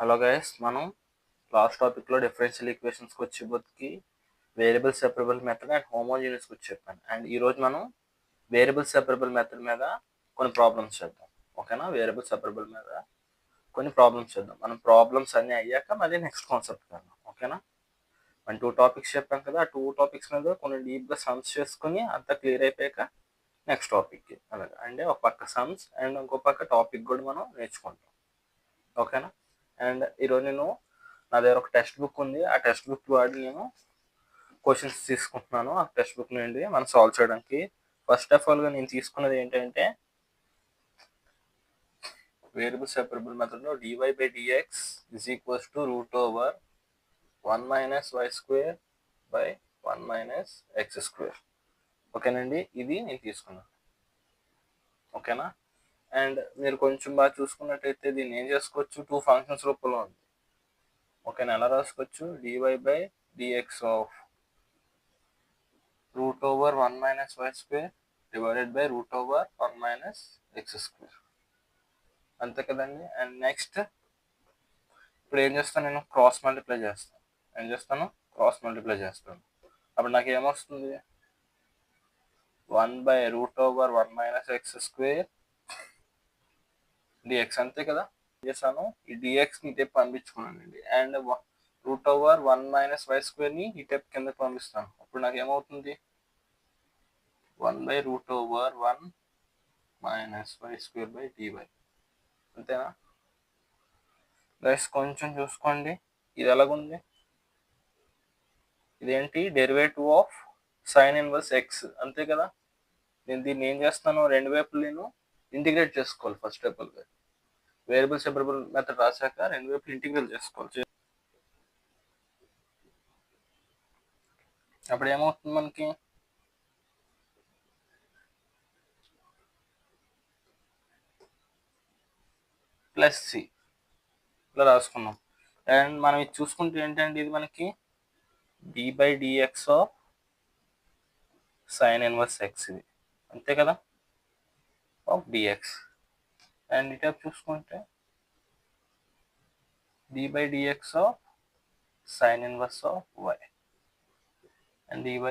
Hello guys, మనం last టాపిక్లో differential ఈక్వేషన్స్కి వచ్చేప్పటికి వేరియబుల్ సెపరబుల్ మెథడ్ అండ్ హోమోజీనియస్కి వచ్చి చెప్పాను. అండ్ ఈరోజు మనం వేరియబుల్ సెపరబుల్ మెథడ్ మీద కొన్ని ప్రాబ్లమ్స్ చేద్దాం. ఓకేనా? వేరియబుల్ సెపరబుల్ మీద కొన్ని ప్రాబ్లమ్స్ చేద్దాం. మనం ప్రాబ్లమ్స్ అన్నీ అయ్యాక మళ్ళీ నెక్స్ట్ కాన్సెప్ట్ వెళ్దాం. ఓకేనా? మనం 2 టాపిక్స్ చెప్పాం కదా, ఆ 2 టాపిక్స్ మీద కొన్ని డీప్గా సమ్స్ చేసుకుని అంతా క్లియర్ అయిపోయాక నెక్స్ట్ టాపిక్కి అలాగే అంటే ఒక పక్క సమ్స్ అండ్ ఇంకో పక్క టాపిక్ కూడా మనం నేర్చుకుంటాం. ఓకేనా? అండ్ ఈరోజు నా దగ్గర ఒక టెక్స్ట్ బుక్ ఉంది. ఆ టెక్స్ట్ బుక్ వాడి నేను క్వశ్చన్స్ తీసుకుంటున్నాను. ఆ టెక్స్ట్ బుక్ నుండి మనం సాల్వ్ చేయడానికి. ఫస్ట్ ఆఫ్ ఆల్గా నేను తీసుకున్నది ఏంటంటే వేరియబుల్ సెపరబుల్ మెథడ్లో dy/dx is equals to √1 - y² by 1 - x². ఓకేనండి, ఇది నేను తీసుకున్నాను. ఓకేనా? అండ్ మీరు కొంచెం బాగా చూసుకున్నట్టయితే దీన్ని ఏం చేసుకోవచ్చు, 2 ఫంక్షన్స్ రూపంలో ఉంది. ఓకేనా? ఎలా రాసుకోవచ్చు, dy/dx of √1 - y² divided by √1 - x². అంతే కదండి. అండ్ నెక్స్ట్ ఇప్పుడు ఏం చేస్తాను, నేను క్రాస్ మల్టిప్లై చేస్తాను. అప్పుడు నాకు ఏమొస్తుంది, 1/√1 - x² dx. అంతే కదా. చేశాను, ఈ డిఎక్స్ని ఈ టైప్ పంపించుకున్నానండి. అండ్ √1 - y²ని ఈ టైప్ కిందకి పంపిస్తాను. అప్పుడు నాకు ఏమవుతుంది, 1/√1 - y²/dy. అంతేనా గైస్? కొంచెం చూసుకోండి, ఇది ఎలాగుంది, ఇదేంటి, derivative of sine inverse X. అంతే కదా. నేను దీన్ని ఏం చేస్తాను, రెండు వైపులు నేను ఇంటిగ్రేట్ చేసుకోవాలి. First of all variable separable method రాశాక రెండు వైపులు ఇంటిగ్రేట్ చేసుకోవాలి. అప్పుడు ఏమవుతుంది మనకి, +c ఇలా రాసుకున్నాం. అండ్ మనం ఇది చూసుకుంటే ఏంటంటే ఇది మనకి d/dx of sine inverse X, ఇది అంతే కదా, ఆఫ్ dx. అండ్ ఇటు చూసుకుంటే d/dx of sine inverse of y and dy +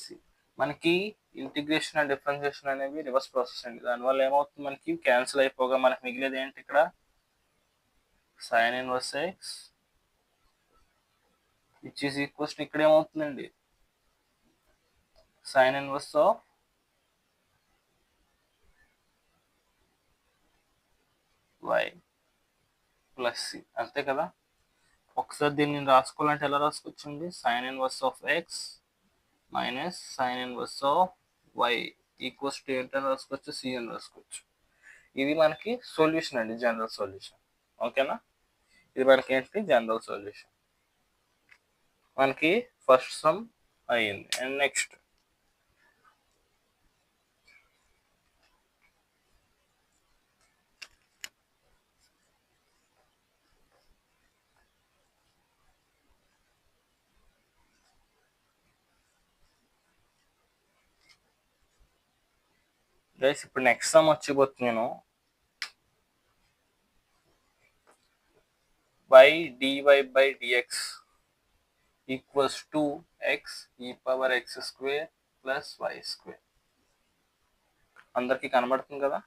c. మనకి ఇంటిగ్రేషన్ అండ్ డిఫరెన్షియేషన్ అనేవి రివర్స్ ప్రాసెస్ అండి. దానివల్ల ఏమవుతుంది, మనకి క్యాన్సిల్ అయిపోగా మనకి మిగిలేది ఏంటి, ఇక్కడ sine inverse x which is equals to ఇక్కడ ఏమవుతుందండి, sine inverse of y + c. అంతే కదా. ఒకసారి దీన్ని రాసుకోవాలంటే ఎలా రాసుకోవచ్చండి, sine inverse of x minus sine inverse of y equals to ఏంటని రాసుకోవచ్చు, సి అని రాసుకోవచ్చు. ఇది మనకి సొల్యూషన్ అండి, జనరల్ సొల్యూషన్. ఓకేనా? ఇది మనకి ఏంటి, జనరల్ సొల్యూషన్. మనకి ఫస్ట్ సమ్ అయ్యింది. అండ్ నెక్స్ట్ గైస్, ఇప్పుడు నెక్స్ట్ సమ్ వచ్చిపోతుంది. నేను y/dy/dx equals to x e⁻x² + y². అందరికి కనబడుతుంది కదా.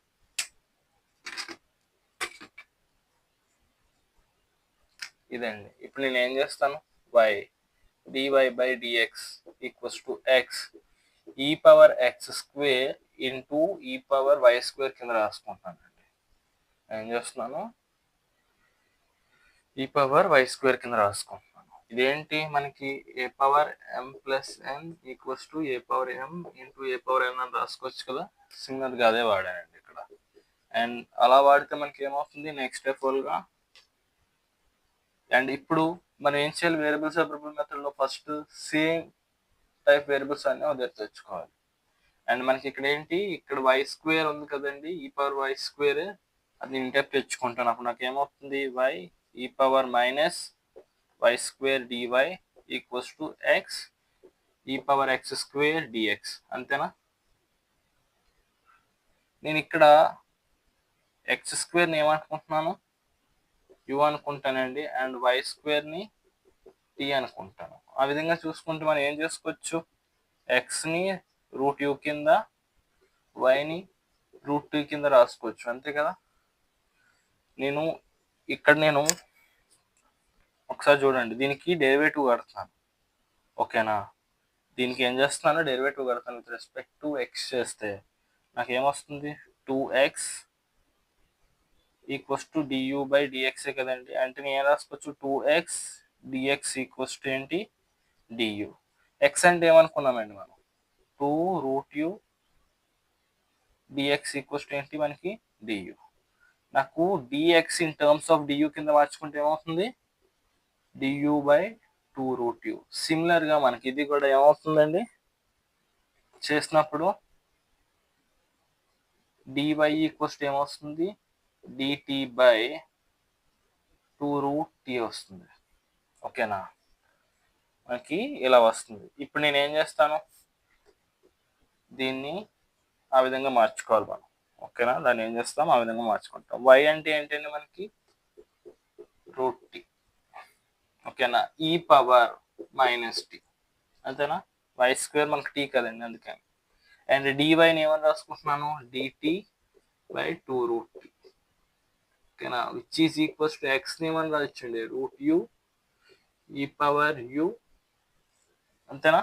ఇదండి. ఇప్పుడు నేను ఏం చేస్తాను, y/dy/dx equals to x e⁻x² into e⁻y² కింద రాసుకుంటానండి. ఏం చేస్తున్నాను, e⁻y² కింద రాసుకుంటున్నాను. ఇదేంటి, మనకి a⁻m + n equals to a⁻m into a⁻n అని రాసుకోవచ్చు కదా. సింగల్గా అదే వాడానండి ఇక్కడ. అండ్ అలా వాడితే మనకి ఏమవుతుంది, నెక్స్ట్ గా. అండ్ ఇప్పుడు మనం ఏం చేయాలి, వేరియబుల్ సెపరబుల్ మెథడ్లో ఫస్ట్ సేమ్ టైప్ వేరియబుల్స్ అన్నీ ఒక తెచ్చుకోవాలి. అండ్ మనకి ఇక్కడ ఏంటి, ఇక్కడ y² ఉంది కదండి, e⁻y², అది నేను టైప్ తెచ్చుకుంటాను. అప్పుడు నాకు ఏమవుతుంది, y e⁻−y² dy equals to x e⁻x² dx. అంతేనా. నేను ఇక్కడ x² ఏమనుకుంటున్నాను, యూ అనుకుంటానండి, అండ్ వై స్క్వేర్ని టీ అనుకుంటాను. ఆ విధంగా చూసుకుంటే మనం ఏం చేసుకోవచ్చు, ఎక్స్ని రూట్ యూ కింద, వైని రూట్ టీ కింద రాసుకోవచ్చు, అంతే కదా. నేను ఒకసారి చూడండి, దీనికి డెరివేటివ్ కడతాను, ఓకేనా. దీనికి ఏం చేస్తున్నాను, డెరివేటివ్ కడతాను విత్ రెస్పెక్ట్ టు ఎక్స్ చేస్తే నాకు ఏమొస్తుంది, 2x equals to Diu by డిఎక్సే కదండి. అంటే నేను ఏం రాసుకోవచ్చు, 2x dx ఈక్వల్స్ టు ఏంటి, డియూ. ఎక్స్ అంటే ఏమనుకున్నామండి మనం, 2√u dx ఈక్వల్స్ టు ఏంటి మనకి, డియూ. నాకు dx in terms of Diu కింద మార్చుకుంటే ఏమవుతుంది, డియూ బై 2√u. సిమిలర్గా మనకి ఇది కూడా ఏమవుతుందండి చేసినప్పుడు, dy ఈక్వల్స్ టు ఏమొస్తుంది, dt బై 2√t వస్తుంది, ఓకేనా. మనకి ఇలా వస్తుంది. ఇప్పుడు నేను ఏం చేస్తాను, దీన్ని ఆ విధంగా మార్చుకోవాలి మనం, ఓకేనా. దాన్ని ఏం చేస్తాం, ఆ విధంగా మార్చుకుంటాం. y అంటే ఏంటండి మనకి, √t, ఓకేనా. e పవర్ మైనస్ టీ, అంతేనా. వై స్క్వేర్ మనకి టీ కదండి, అందుకని. అండ్ డివైని ఏమని రాసుకుంటున్నాను, డిటి బై 2√t, ఓకేనా. విచ్ ఈజ్ ఈక్వల్స్ టు ఎక్స్ని ఏమని రాయొచ్చండి, √u ఈ పవర్ u, అంతేనా,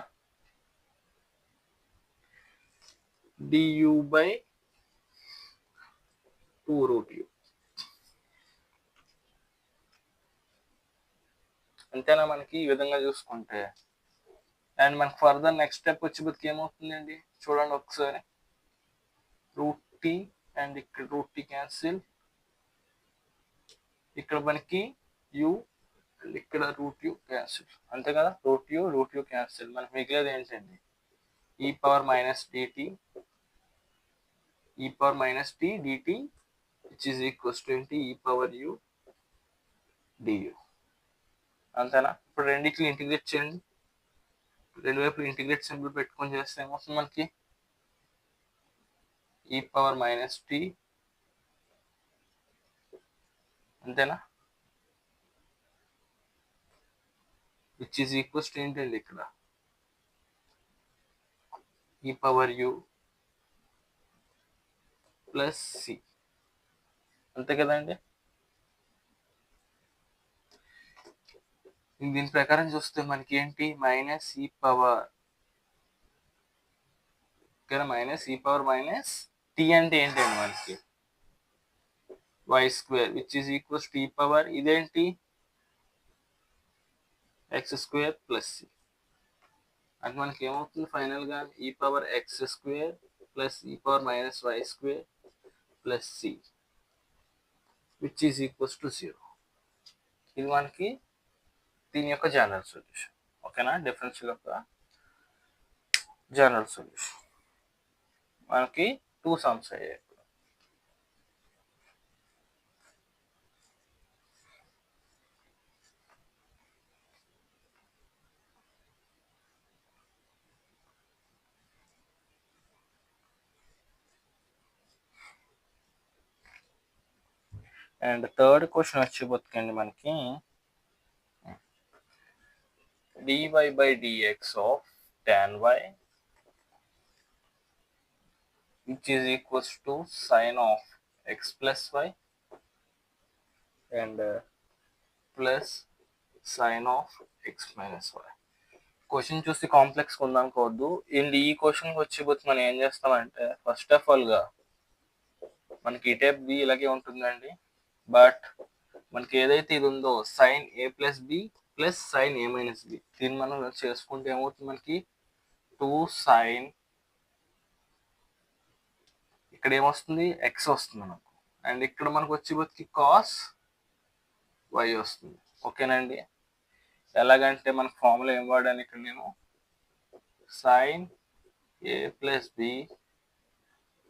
du బై 2√u, అంతేనా. మనకి ఈ విధంగా చూసుకుంటే, అండ్ మనకి ఫర్దర్ నెక్స్ట్ స్టెప్ వచ్చి బతికి ఏమవుతుందండి చూడండి ఒకసారి, √t అండ్ ఇక్కడ √t క్యాన్సిల్, ఇక్కడ మనకి u అండ్ ఇక్కడ √u క్యాన్సిల్, అంతే కదా. √u క్యాన్సిల్, మనకి మిగిలేదు ఏంటండి, e power minus dt dt which is equals to ఏంటి, e పవర్ u du, అంతేనా. ఇప్పుడు రెండింటిని ఇంటిగ్రేట్ చేయండి, రెండు వైపులు ఇంటిగ్రేట్ సింబల్ పెట్టుకొని చేస్తే ఏమవుతుంది మనకి, e పవర్ మైనస్ టీ, అంతేనా, విచ్ ఈజ్ ఈక్వల్స్ టు ఏంటండి ఇక్కడ, e power u plus C, అంతే కదండి. దీని ప్రకారం చూస్తే మనకి ఏంటి, మైనస్ ఈ పవర్, ఓకేనా, మైనస్ ఈ పవర్ మైనస్ టీ అంటే ఏంటండి మనకి, Y square which is equals T power ఇదేంటి, ఎక్స్ స్క్వేర్ ప్లస్ సి. అంటే మనకి ఏమవుతుంది ఫైనల్గా, E power X square plus E power minus Y square plus C which is equals to 0. ఇది మనకి దీని యొక్క జనరల్ సొల్యూషన్, ఓకేనా. డిఫరెన్షియల్ యొక్క జనరల్ సొల్యూషన్. మనకి 2 సమ్స్ అయ్యాయి. అండ్ థర్డ్ క్వశ్చన్ వచ్చి బతుకండి మనకి, dy by dx of tan y which is equals to sin of x plus y and plus sin of x minus y. Question చూసి complex ఉందనుకోవద్దు. And ఈ క్వశ్చన్కి వచ్చేపోతే మనం ఏం చేస్తామంటే, ఫస్ట్ ఆఫ్ ఆల్గా మనకి ఈ టైప్ బి ఇలాగే ఉంటుందండి, బట్ మనకి ఏదైతే ఇది ఉందో సైన్ ఏ ప్లస్ బి ప్లస్ సైన్ ఏ మైనస్ బి, దీన్ని మనం చేసుకుంటే ఏమవుతుంది మనకి, 2 సైన్, ఇక్కడ ఏమొస్తుంది, ఎక్స్ వస్తుంది మనకు, అండ్ ఇక్కడ మనకు వచ్చేపోతే కాస్ వై వస్తుంది, ఓకేనండి. ఎలాగంటే మనకు ఫార్ములా ఏం వాడాను ఇక్కడ నేను, సైన్ ఏ ప్లస్ బి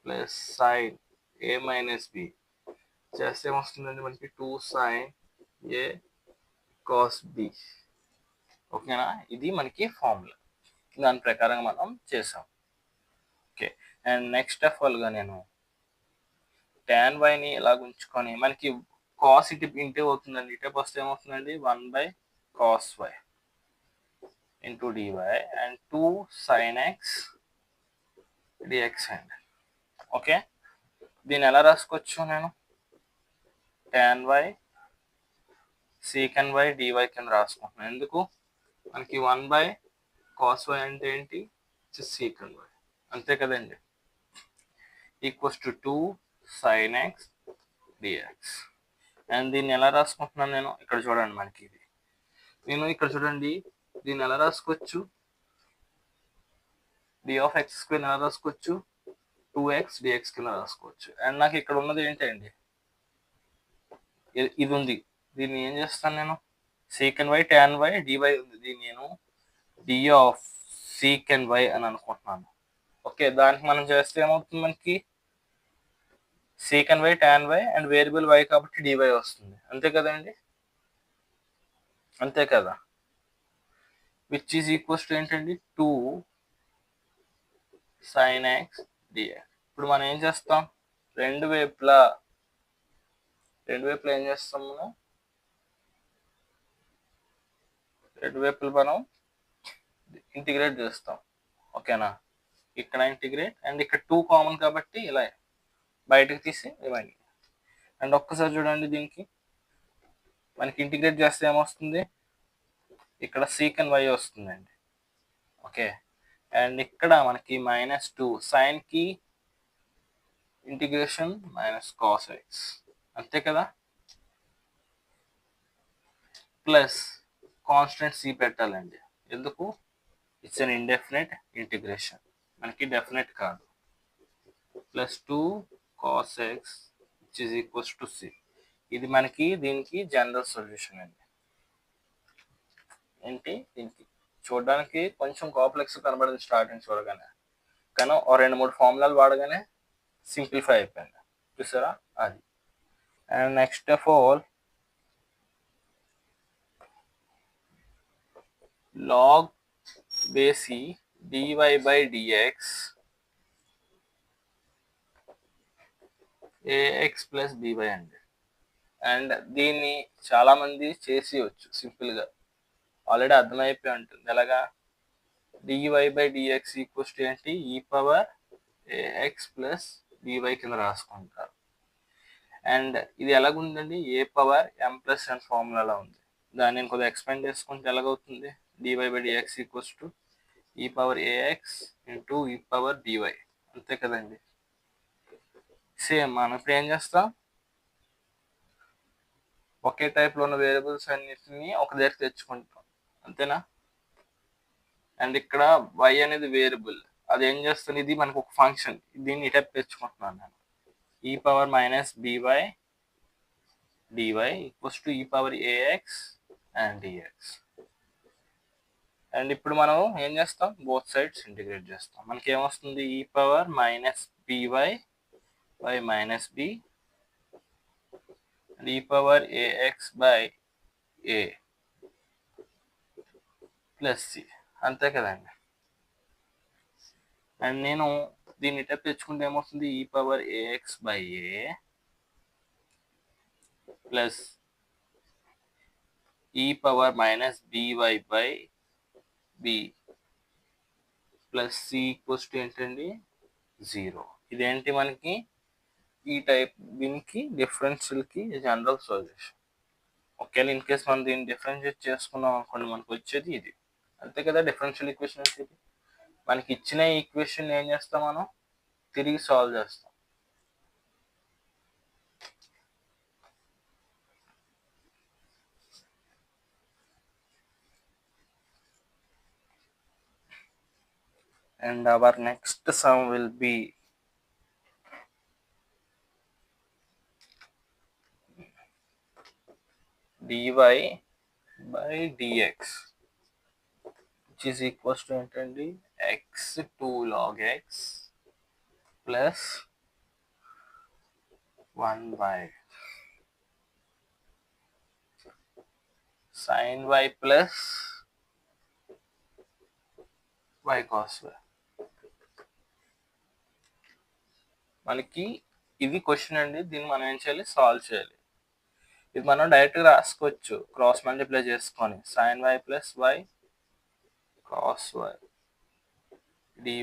ప్లస్ సైన్ ఏ మైనస్ బి చేస్తే ఏమొస్తుందండి మనకి, 2 సైన్ ఏ కాస్ బి, ఓకేనా. ఇది మనకి ఫార్ములా, దాని ప్రకారం మనం చేసాం, ఓకే. అండ్ నెక్స్ట్ ఆఫ్ ఆల్గా నేను tan వైని ఇలా ఉంచుకొని, మనకి కాస్ ఇటు ఇంటే అవుతుందండి, ఇటే వస్తే ఏమవుతుందండి 1/cos y into DY and 2 sin x dx అండి. ఓకే, దీన్ని ఎలా రాసుకోవచ్చు నేను tan y secant y dy కింద రాసుకుంటున్నాను. ఎందుకు మనకి 1/cos y అంటే ఏంటి secant y అంతే కదండి, equals to 2 sin x dx. And దీన్ని ఎలా రాసుకుంటున్నాను నేను ఇక్కడ చూడండి, మనకి ఇది నేను ఇక్కడ చూడండి దీన్ని ఎలా రాసుకోవచ్చు, d of x స్క్వేర్ ఎలా రాసుకోవచ్చు 2x dx కింద రాసుకోవచ్చు. అండ్ నాకు ఇక్కడ ఉన్నది ఏంటండి ఇది ఉంది, దీన్ని ఏం చేస్తాను నేను secant y tan y dy ఉంది, దీన్ని నేను d of secant y అని అనుకుంటున్నాను. ఓకే, దానికి మనం చేస్తే ఏమవుతుంది మనకి secant y tan y and variable y కాబట్టి dy వస్తుంది, అంతే కదండి, అంతే కదా, విచ్ ఈజ్ ఈక్వల్స్ టు ఏంటండి 2 sin x dx. ఇప్పుడు మనం ఏం చేస్తాం, రెండు వైపులా ఏం చేస్తాం మనం రెండు వైపులు మనం ఇంటిగ్రేట్ చేస్తాం. ఓకేనా, ఇక్కడ ఇంటిగ్రేట్ అండ్ ఇక్కడ 2 కామన్ కాబట్టి ఇలా బయటకు తీసి రిమైనింగ్. అండ్ ఒక్కసారి చూడండి, దీనికి మనకి ఇంటిగ్రేట్ చేస్తే ఏమొస్తుంది, ఇక్కడ secant y వస్తుందండి. ఓకే, అండ్ ఇక్కడ మనకి -2 sin కి ఇంటిగ్రేషన్ -cos x అంతే కదా, ప్లస్ కాన్స్టెంట్ c పెట్టాలండి, ఎందుకు ఇట్స్ అన్ ఇండెఫినెట్ ఇంటిగ్రేషన్, మనకి డెఫినెట్ కాదు, plus 2 cos x which is equals to c. ఇది మనకి దీనికి జనరల్ సొల్యూషన్ అండి. ఏంటి దీనికి చూడడానికి కొంచెం కాంప్లెక్స్ కనబడింది స్టార్టింగ్ చూడగానే, కానీ ఓ 2-3 ఫార్ములాలు వాడగానే సింప్లిఫై అయిపోయింది, చూసారా అది. And next of all log base dy by dx ax plus by అండి. అండ్ దీన్ని చాలా మంది చేసేయచ్చు సింపుల్గా, ఆల్రెడీ అర్థమైపోయి ఉంటుంది. ఎలాగా dy by dx equals to ఏంటి e power ax plus by కింద రాసుకుంటారు. అండ్ ఇది ఎలాగుందండి ఏ పవర్ m ప్లస్ n ఫార్ములాలో ఉంది, దాన్ని నేను కొద్దిగా ఎక్స్పెండ్ చేసుకుంటే ఎలాగవుతుంది dy by dx equals to e power ax into e power by అంతే కదండి. సేమ్ మనం ఇప్పుడు ఏం చేస్తాం, ఒకే టైప్లో ఉన్న వేరియబుల్స్ అన్నిటిని ఒక దగ్గర తెచ్చుకుంటాం, అంతేనా. అండ్ ఇక్కడ y అనేది వేరియబుల్, అది ఏం చేస్తుంది, ఇది మనకు ఒక ఫంక్షన్, దీన్ని ఈ టైప్ తెచ్చుకుంటున్నాను నేను e power -by dy equals to e power ax and dx. And ఇప్పుడు మనం ఏం చేస్తాం, బోత్ సైడ్స్ ఇంటిగ్రేట్ చేస్తాం, మనకి ఏమొస్తుంది e power -by by -b and e power ax by a plus c అంతే కదండి. అండ్ నేను దీన్ని టైప్ తెచ్చుకుంటే ఏమొస్తుంది e power ax by a plus e power -by by b plus c equals to ఏంటండి 0. ఇదేంటి మనకి ఈ టైప్, దీనికి డిఫరెన్షియల్కి జనరల్ సొల్యూషన్. ఒకవేళ ఇన్ కేస్ మనం దీన్ని డిఫరెన్షియేట్ చేసుకున్నాం అనుకోండి, మనకు వచ్చేది ఇది, అంతే కదా. డిఫరెన్షియల్ ఈక్వేషన్ వచ్చేది మనకి ఇచ్చిన ఈక్వేషన్ ఏం చేస్తాం, మనం తిరిగి సాల్వ్ చేస్తాం. And our next sum will be dy by dx which is equals to ఏంటండి x 2 log x plus 1 by sin y plus y cos y. మనకి ఇది క్వశ్చన్ అండి, దీన్ని మనం ఏం చేయాలి, సాల్వ్ చేయాలి. ఇది మనం డైరెక్ట్గా రాసుకోవచ్చు క్రాస్ మల్టిప్లై చేసుకొని sin y plus y cos y dy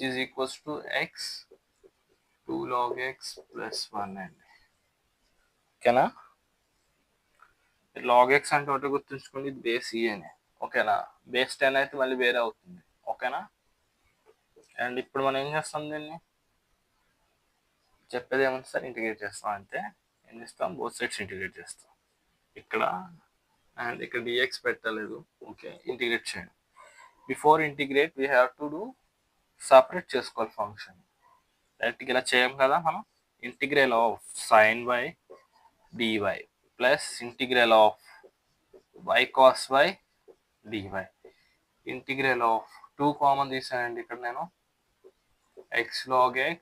is equals to x 2 log x plus 1 అండి. ఓకేనా? లాగ్ ఎక్స్ అంటే ఒకటి గుర్తుంచుకోండి, ఇది బేస్ ఈ అని. ఓకేనా? బేస్ 10 అయితే మళ్ళీ వేరే అవుతుంది. ఓకేనా? అండ్ ఇప్పుడు మనం ఏం చేస్తాం, దీన్ని చెప్పేది ఏమన్నా సార్, ఇంటిగ్రేట్ చేస్తాం. అంతే. ఏం చేస్తాం, బోత్ సైడ్స్ ఇంటిగ్రేట్ చేస్తాం. ఇక్కడ అండ్ ఇక్కడ డిఎక్స్ పెట్టలేదు. ఓకే, ఇంటిగ్రేట్ చేయండి. Before integrate we have to do separate చేసుకోవాలి ఫంక్షన్. డైరెక్ట్గా ఇలా చేయం కదా మనం. Integral of sine y dy plus integral of y cos y dy. Integral of 2 common తీసానండి ఇక్కడ నేను, x log x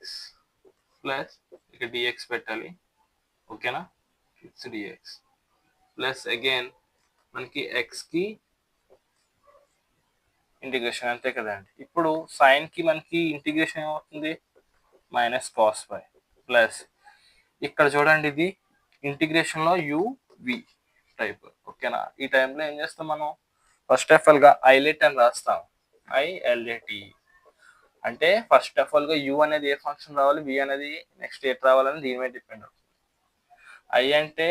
ప్లస్ ఇక్కడ dx పెట్టాలి. ఓకేనా? ఇట్స్ dx ప్లస్ అగైన్ మనకి xకి ఇంటిగ్రేషన్, అంతే కదండి. ఇప్పుడు సైన్కి మనకి ఇంటిగ్రేషన్ ఏమవుతుంది, మైనస్ కాస్ వై ప్లస్ ఇక్కడ చూడండి ఇది ఇంటిగ్రేషన్లో యువి టైప్. ఓకేనా? ఈ టైంలో ఏం చేస్తాం మనం, ఫస్ట్ ఆఫ్ ఆల్గా ఐలెట్ అని రాస్తాం, ఐఎల్ఏటి. అంటే ఫస్ట్ ఆఫ్ ఆల్గా యు అనేది ఏ ఫంక్షన్ రావాలి, వి అనేది నెక్స్ట్ ఎట్ రావాలని దీని మీద డిపెండ్ అవుతుంది. ఐ అంటే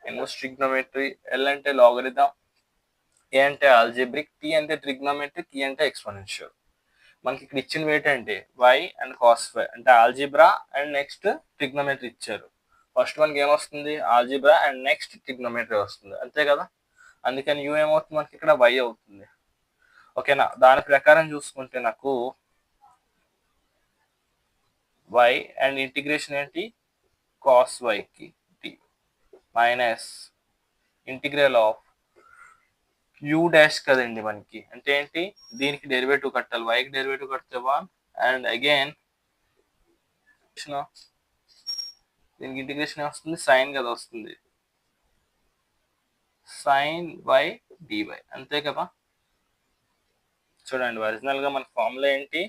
ఇన్వర్స్ ట్రిగ్నోమెట్రీ, ఎల్ అంటే లాగరిథం, ఏ అంటే ఆల్జీబ్రిక్, టీ అంటే ట్రిగ్నోమెట్రిక్, ఈ అంటే ఎక్స్పోనెన్షియల్. మనకి ఇక్కడ ఇచ్చిన వెయిట్ అంటే వై అండ్ కాస్ వై అంటే ఆల్జీబ్రా అండ్ నెక్స్ట్ ట్రిగ్నోమెట్రీ ఇచ్చారు. ఫస్ట్ మనకి ఏమొస్తుంది, ఆల్జీబ్రా అండ్ నెక్స్ట్ ట్రిగ్నోమెట్రీ వస్తుంది, అంతే కదా. అందుకని యూ ఏమవుతుంది మనకి ఇక్కడ వై అవుతుంది. ఓకేనా? దాని ప్రకారం చూసుకుంటే నాకు వై అండ్ ఇంటిగ్రేషన్ ఏంటి, కాస్ వైకి t minus integral of u dash కదండి మనకి, అంటే ఏంటి, దీనికి డెరివేటివ్ కట్టాలి, వైకి డెరివేటివ్ కడితే 1 అండ్ అగైన్ దీనికి ఇంటిగ్రేషన్ వస్తుంది, సైన్ కదా వస్తుంది, సైన్ వై డివై, అంతే కదా. చూడండి ఒరిజినల్గా మన ఫార్ములా ఏంటి,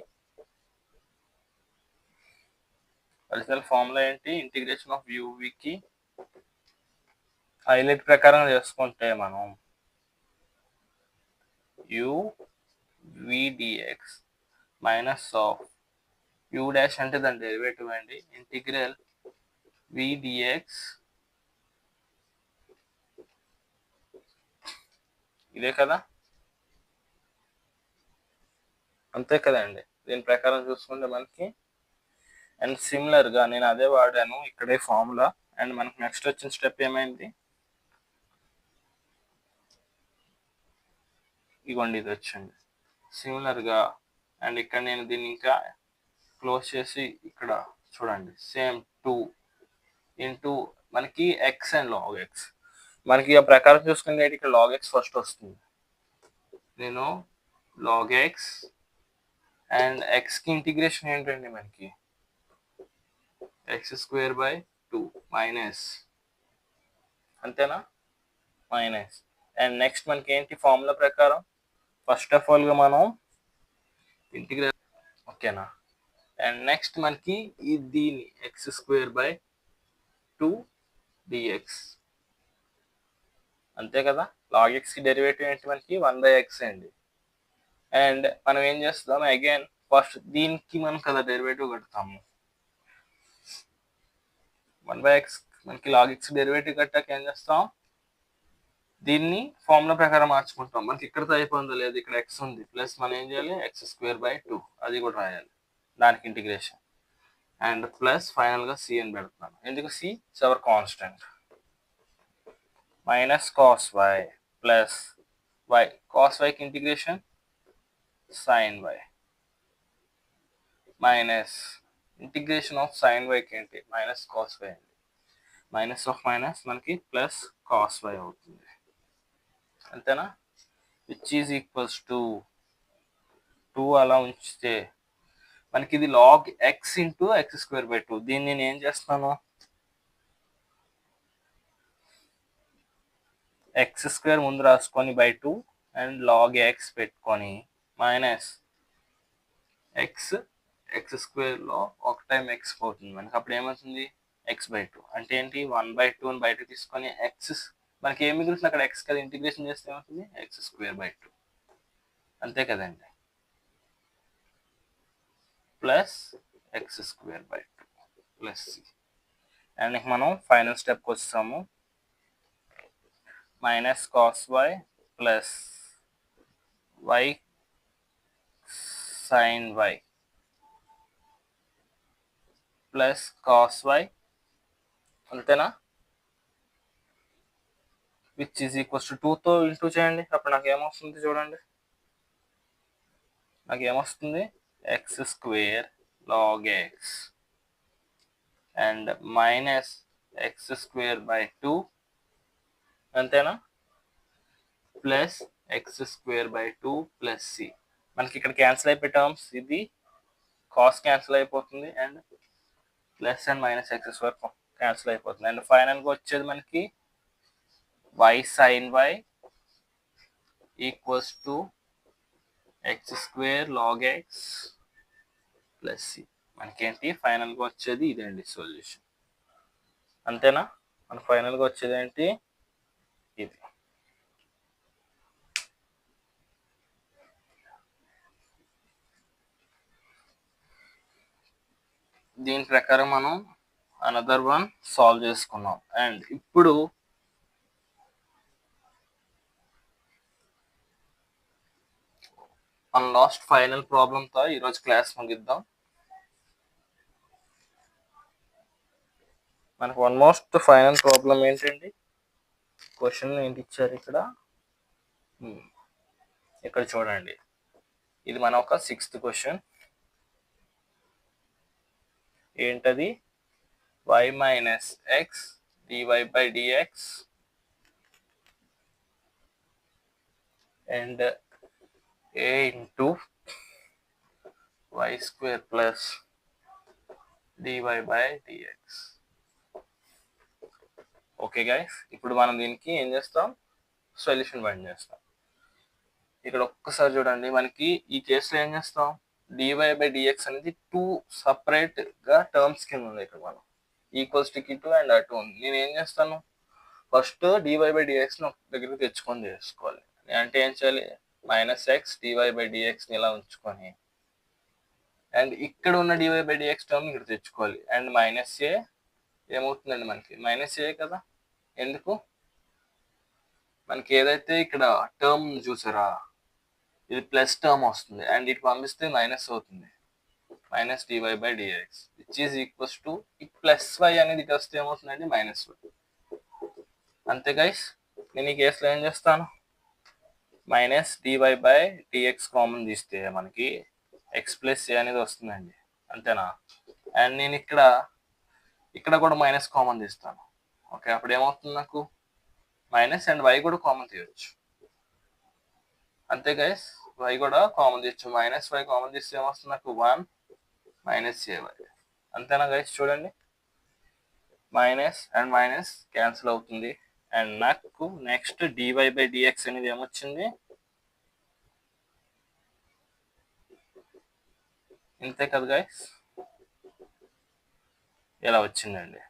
ఒరిజినల్ ఫార్ములా ఏంటి, ఇంటిగ్రేషన్ ఆఫ్ యూవికి హైలైట్ ప్రకారం చేసుకుంటే మనం you విడిఎక్స్ minus of u dash అంటే దాని డెరివేటివ్ అండి, ఇంటిగ్రల్ విడిఎక్స్ ఇదే కదా, అంతే కదండి. దీని ప్రకారం చూసుకుంటే మనకి అండ్ సిమిలర్గా నేను అదే వాడాను ఇక్కడే ఫార్ములా. అండ్ మనకి నెక్స్ట్ వచ్చిన స్టెప్ ఏమైంది, ఇగోండి ఇది వచ్చింది సిమిలర్గా. అండ్ ఇక్కడ నేను దీన్ని ఇంకా క్లోజ్ చేసి ఇక్కడ చూడండి సేమ్ 2 ఇంటూ మనకి ఎక్స్ అండ్ లాగ్ ఎక్స్. మనకి ఆ ప్రకారం చూసుకుంటే ఇక్కడ లాగ్ ఎక్స్ ఫస్ట్ వస్తుంది. నేను లాగ్ ఎక్స్ అండ్ ఎక్స్కి ఇంటిగ్రేషన్ ఏంటండి మనకి ఎక్స్ స్క్వేర్ బై 2 మైనస్, అంతేనా, మైనస్. అండ్ నెక్స్ట్ మనకి ఏంటి ఫార్ములా ప్రకారం, ఫస్ట్ ఆఫ్ ఆల్గా మనం ఇంటిగ్రేట్. ఓకేనా? అండ్ నెక్స్ట్ మనకి దీన్ని ఎక్స్ స్క్వేర్ బై 2 డిఎక్స్, అంతే కదా. లాగ్ ఎక్స్కి డెరివేటివ్ ఏంటి మనకి 1/x అండి. అండ్ మనం ఏం చేస్తాం, అగైన్ ఫస్ట్ దీనికి మనం కదా డెరివేటివ్ కడతాము, 1/x మనకి లాగ్ ఎక్స్ డెరివేటివ్ కట్టాక ఏం చేస్తాం, దీన్ని ఫార్ములా ప్రకారం మార్చుకుంటాం. మనకి ఇక్కడతో అయిపోయిందో లేదు, ఇక్కడ ఎక్స్ ఉంది ప్లస్ మనం ఏం చేయాలి ఎక్స్ స్క్వేర్ బై 2 అది కూడా రాయాలి, దానికి ఇంటిగ్రేషన్. అండ్ ప్లస్ ఫైనల్గా సి అని పెడుతున్నాను, ఎందుకు c it's our constant, minus cos y plus y, cos వైకి integration sine y minus integration of sine వైకి ఏంటి మైనస్ కాస్ వై అండి, మైనస్ ఆఫ్ మైనస్ మనకి ప్లస్ కాస్ వై అవుతుంది, అంతేనా. విచ్ ఈజ్ ఈక్వల్స్ టు 2 అలా ఉంచితే మనకి ఇది log X into X square by 2. దీన్ని నేను ఏం చేస్తాను, ఎక్స్ స్క్వేర్ ముందు రాసుకొని బై 2 అండ్ లాగ్ ఎక్స్ పెట్టుకొని మైనస్ ఎక్స్, ఎక్స్ స్క్వేర్లో ఒక టైం ఎక్స్ పోతుంది మనకి, అప్పుడు ఏమవుతుంది x/2 అంటే ఏంటి 1/2 బయట తీసుకొని x మనకి ఏం మిగులుతుంది అక్కడ x కదా, ఇంటిగ్రేషన్ చేస్తే ఏమవుతుంది x²/2 అంతే కదండి, plus x²/2 plus c. And మనం ఫైనల్ స్టెప్కి వస్తాము, minus cos y plus y sin y plus cos y అంతేనా, విచ్ ఈజ్ ఈక్వల్స్ టు 2తో ఇంటూ చేయండి. అప్పుడు నాకు ఏమొస్తుంది చూడండి, నాకు ఏమొస్తుంది x² log x and minus x²/2 అంతేనా, ప్లస్ x²/2 ప్లస్ c. మనకి ఇక్కడ క్యాన్సిల్ అయిపోయే టర్మ్స్, ఇది కాస్ క్యాన్సిల్ అయిపోతుంది and plus and minus x² cancel అయిపోతుంది. అండ్ ఫైనల్గా వచ్చేది మనకి y sin y equals to x² log x plus c. మనకేంటి ఫైనల్గా వచ్చేది ఇదండి సొల్యూషన్, అంతేనా. మన ఫైనల్గా వచ్చేది ఏంటి ఇది. దీని ప్రకారం మనం అనదర్ వన్ సాల్వ్ చేసుకున్నాం. అండ్ ఇప్పుడు మన లాస్ట్ ఫైనల్ ప్రాబ్లంతో ఈరోజు క్లాస్ ముగిద్దాం. మనకు ఆల్మోస్ట్ ఫైనల్ ప్రాబ్లం ఏంటండి, క్వశ్చన్ ఏంటి ఇచ్చారు ఇక్కడ, ఇక్కడ చూడండి, ఇది మన ఒక 6th క్వశ్చన్. ఏంటది, y minus X dy/dx and a into y² plus dy/dx. Okay guys, ఇప్పుడు మనం దీనికి ఏం చేస్తాం, సొల్యూషన్ ఫైండ్ చేస్తాం. ఇక్కడ ఒక్కసారి చూడండి, మనకి ఈ కేసులో ఏం చేస్తాం, dy/dx అనేది 2 సపరేట్గా టర్మ్స్ కింద ఉంది. ఇక్కడ మనం ఈక్వల్స్ కి 2 అండ్ అటు ఉంది. నేను ఏం చేస్తాను, ఫస్ట్ dy/dx ని ఒక దగ్గరికి తెచ్చుకొని చేసుకోవాలి. అంటే ఏం చేయాలి, మైనస్ ఎక్స్ dy/dxని ఇలా ఉంచుకొని అండ్ ఇక్కడ ఉన్న dy/dx టర్మ్ ఇక్కడ తెచ్చుకోవాలి. అండ్ మైనస్ ఏ ఏమవుతుందండి, మనకి మైనస్ ఏ కదా, ఎందుకు మనకి ఏదైతే ఇక్కడ టర్మ్ చూసారా, ఇది ప్లస్ టర్మ్ వస్తుంది అండ్ ఇటు పంపిస్తే మైనస్ అవుతుంది, minus dy/dx which is equals to ఈ ప్లస్ y అనేది ఇటు వస్తే ఏమవుతుందండి మైనస్ y. అంతే గైస్, నేను ఈ కేసులో ఏం చేస్తాను, మైనస్ dy/dx కామన్ తీస్తే మనకి x ప్లస్ a అనేది వస్తుందండి, అంతేనా. అండ్ నేను ఇక్కడ కూడా మైనస్ కామన్ తీస్తాను. ఓకే, అప్పుడు ఏమవుతుంది, నాకు మైనస్ అండ్ y కూడా కామన్ తీయచ్చు. అంతే గైస్, y కూడా కామన్ తీయచ్చు, మైనస్ y కామన్ తీస్తే ఏమొస్తుంది, నాకు 1 మైనస్ ay. అంతేనా గైస్, చూడండి మైనస్ అండ్ మైనస్ క్యాన్సిల్ అవుతుంది అండ్ నాకు నెక్స్ట్ dy/dx అనేది ఏమొచ్చింది, ఇంతే కదా గైస్, ఇలా వచ్చిందండి.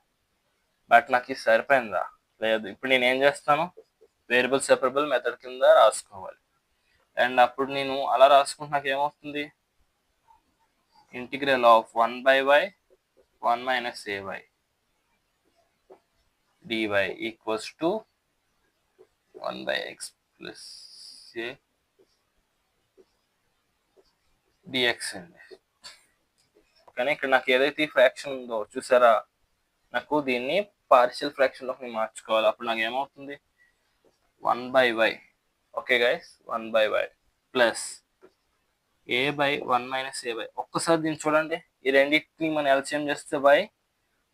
బట్ నాకు ఇది సరిపోయిందా లేదు, ఇప్పుడు నేను ఏం చేస్తాను, వేరియబుల్ సెపరబుల్ మెథడ్ కింద రాసుకోవాలి. అండ్ అప్పుడు నేను అలా రాసుకుంటే నాకు ఏమవుతుంది, integral of 1/y 1 minus ay dy equals to 1/x plus a dx అండి. కానీ ఇక్కడ నాకు ఏదైతే ఈ ఫ్రాక్షన్ ఉందో చూసారా, నాకు దీన్ని పార్షియల్ ఫ్రాక్షన్లోకి నేను మార్చుకోవాలి. అప్పుడు నాకు ఏమవుతుంది, 1/y. Okay guys, 1/y plus a/1 minus ay. ఒక్కసారి దీన్ని చూడండి, ఈ రెండింటిని మనం ఎల్సిఎం చేస్తే y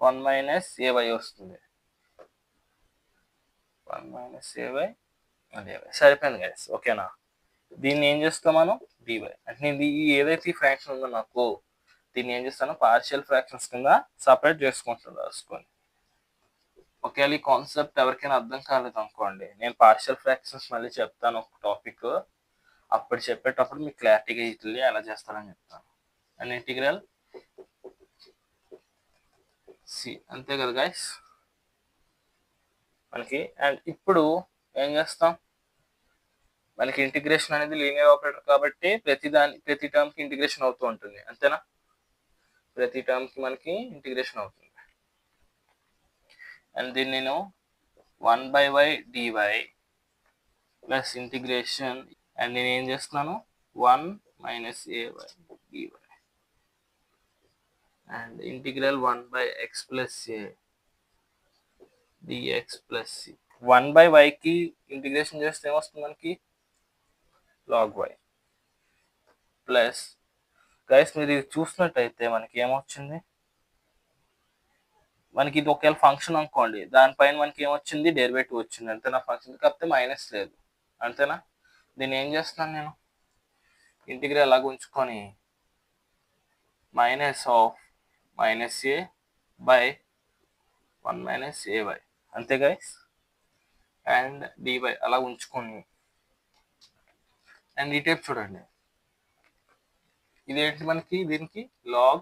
1 మైనస్ ay వస్తుంది, 1 మైనస్ ay అండ్ ay సరిపోయింది గైస్. ఓకేనా, దీన్ని ఏం చేస్తాం మనం dy అంటే నేను ఏదైతే ఈ ఫ్రాక్షన్ ఉందో నాకు దీన్ని ఏం చేస్తాను, పార్షియల్ ఫ్రాక్షన్స్ కింద సపరేట్ చేసుకుంటాను రాసుకొని. ఒకవేళ ఈ కాన్సెప్ట్ ఎవరికైనా అర్థం కాలేదు అనుకోండి, నేను పార్షియల్ ఫ్రాక్షన్స్ మళ్ళీ చెప్తాను ఒక టాపిక్, అప్పుడు చెప్పేటప్పుడు మీకు క్లారిటీగా ఇట్లా ఎలా చేస్తారని చెప్తాను. అండ్ ఇంటిగ్రల్ సి, అంతే కదా గైస్ మనకి. అండ్ ఇప్పుడు ఏం చేస్తాం, మనకి ఇంటిగ్రేషన్ అనేది లీనియర్ ఆపరేటర్ కాబట్టి ప్రతి టర్మ్ కి ఇంటిగ్రేషన్ అవుతూ ఉంటుంది, అంతేనా. ప్రతి టర్మ్ కి మనకి ఇంటిగ్రేషన్ అవుతుంది. అండ్ దీన్ని నేను 1/y dy plus integration, and నేను ఏం చేస్తున్నాను 1 - ay dy and integral 1/x plus a dx plus c. 1/y కి ఇంటిగ్రేషన్ చేస్తే ఏమొస్తుంది మనకి log y ప్లస్ గైస్ మీరు ఇది చూసినట్టయితే మనకి ఏమొచ్చింది, మనకి ఇది ఒకవేళ ఫంక్షన్ అనుకోండి, దానిపైన మనకి ఏమొచ్చింది డెరివేటివ్ వచ్చింది, అంతేనా. ఫంక్షన్ కాకపోతే మైనస్ లేదు, అంతేనా. దీన్ని ఏం చేస్తున్నాను నేను ఇంటిగ్రల్ అలాగ ఉంచుకొని minus of -a by 1 - ay అంతే గైస్. అండ్ dy అలా ఉంచుకొని, అండ్ ఈ టైప్ చూడండి, ఇదేంటి మనకి దీనికి log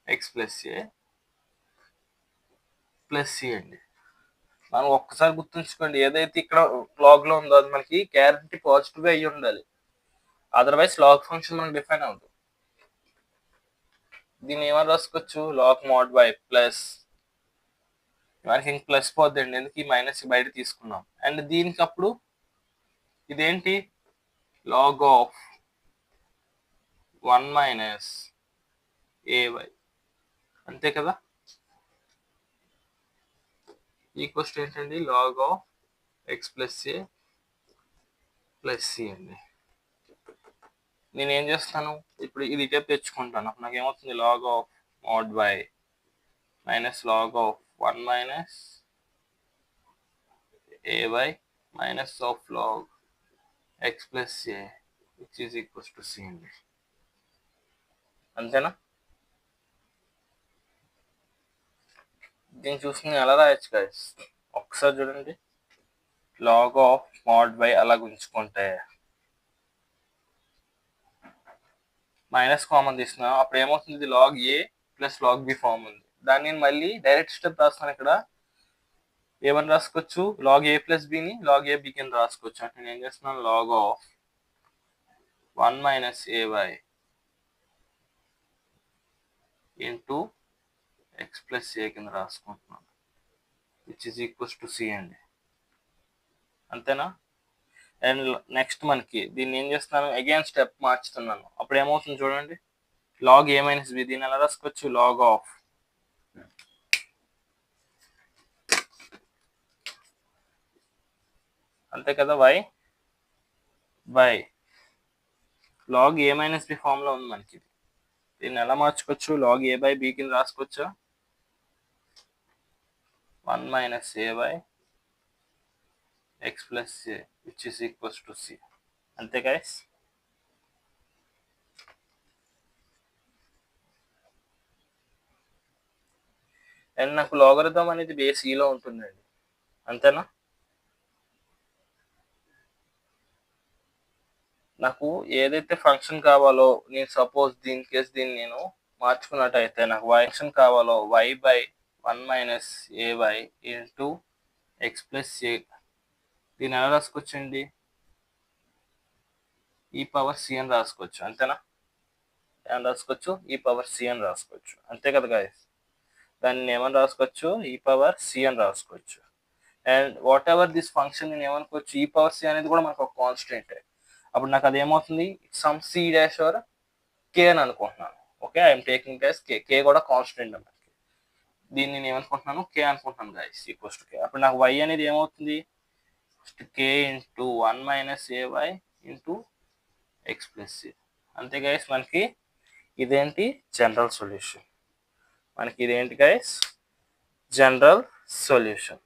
x plus a plus C అండి. మనం ఒక్కసారి గుర్తుంచుకోండి, ఏదైతే ఇక్కడ లాగ్ లో ఉందో అది మనకి గ్యారంటీ పాజిటివ్ అయ్యి ఉండాలి, అదర్వైజ్ లాగ్ ఫంక్షన్ మనకి డిఫైన్ అవుతుంది. దీన్ని ఏమని రాసుకోవచ్చు లాగ్ మోడ్ y ప్లస్, మనకి ఇంక ప్లస్ పోద్దండి ఎందుకు ఈ మైనస్ బయట తీసుకున్నాం. అండ్ దీనికి అప్పుడు ఇదేంటి లాగ్ ఆఫ్ 1 - ay అంతే కదా. ఈక్వల్స్ ఏంటండి log of x plus a plus C అండి. నేను ఏం చేస్తాను ఇప్పుడు ఇది టైప్ తెచ్చుకుంటాను, నాకు ఏమవుతుంది log of mod y minus log of 1 - ay minus of log x plus a which is equals to c అండి, అంతేనా. దీన్ని చూసుకుని ఎలా రాయొచ్చు గైస్ ఒక్కసారి చూడండి, లాగ్ ఆఫ్ మోడ్ y అలా ఉంచుకుంటే మైనస్ కామన్ తీసుకున్నాం, అప్పుడు ఏమవుతుంది log a plus log b form ఉంది. దాన్ని నేను మళ్ళీ డైరెక్ట్ స్టెప్ రాస్తున్నాను, ఇక్కడ ఏమని రాసుకోవచ్చు లాగ్ a ప్లస్ బిని లాగ్ a b కింద రాసుకోవచ్చు. అంటే నేను ఏం చేస్తున్నాను log of 1 - ay into x plus a కింద రాసుకుంటున్నాను which is equals to c అండి, అంతేనా. అండ్ నెక్స్ట్ మనకి దీన్ని ఏం చేస్తున్నాను అగైన్ స్టెప్ మార్చుతున్నాను, అప్పుడు ఏమవుతుంది చూడండి లాగ్ a మైనస్ b, దీన్ని ఎలా రాసుకోవచ్చు లాగ్ ఆఫ్ అంతే కదా y by log a minus b form లో ఉంది మనకి. దీన్ని ఎలా మార్చుకోవచ్చు లాగ్ a బై b కింద రాసుకోవచ్చా 1 - ay x plus a which is equals to c, అంతే గైస్. అండ్ నాకు లాగరిథం అనేది బేస్ ఈలో ఉంటుందండి, అంతేనా. నాకు ఏదైతే ఫంక్షన్ కావాలో, నేను సపోజ్ దీని కేసు దీన్ని నేను మార్చుకున్నట్టయితే నాకు ఫంక్షన్ కావాలో y by 1 - ay into x plus a, దీన్ని ఎలా రాసుకోవచ్చండి ఈ పవర్ సి అని రాసుకోవచ్చు, అంతేనా. ఏమని రాసుకోవచ్చు ఈ పవర్ సి అని రాసుకోవచ్చు, అంతే కదా గైస్. దాన్ని ఏమని రాసుకోవచ్చు ఈ పవర్ సి అని రాసుకోవచ్చు. And what ever this function నేను ఏమనుకోవచ్చు ఈ పవర్ సి అనేది కూడా మనకు ఒక కాన్స్టెంట్, అప్పుడు నాకు అది ఏమవుతుంది sum C dash R K అని అనుకుంటున్నాను. Okay I'm taking dash K, K కూడా కాన్స్టెంట్ మనకి. దీన్ని నేను ఏమనుకుంటున్నాను కే అనుకుంటున్నాను గైస్ ఈక్వల్స్ టు కే. అప్పుడు నాకు y అనేది ఏమవుతుంది k into 1 - ay into x plus C, అంతే గైస్. మనకి ఇదేంటి జనరల్ సొల్యూషన్, మనకి ఇదేంటి గైస్ జనరల్ సొల్యూషన్.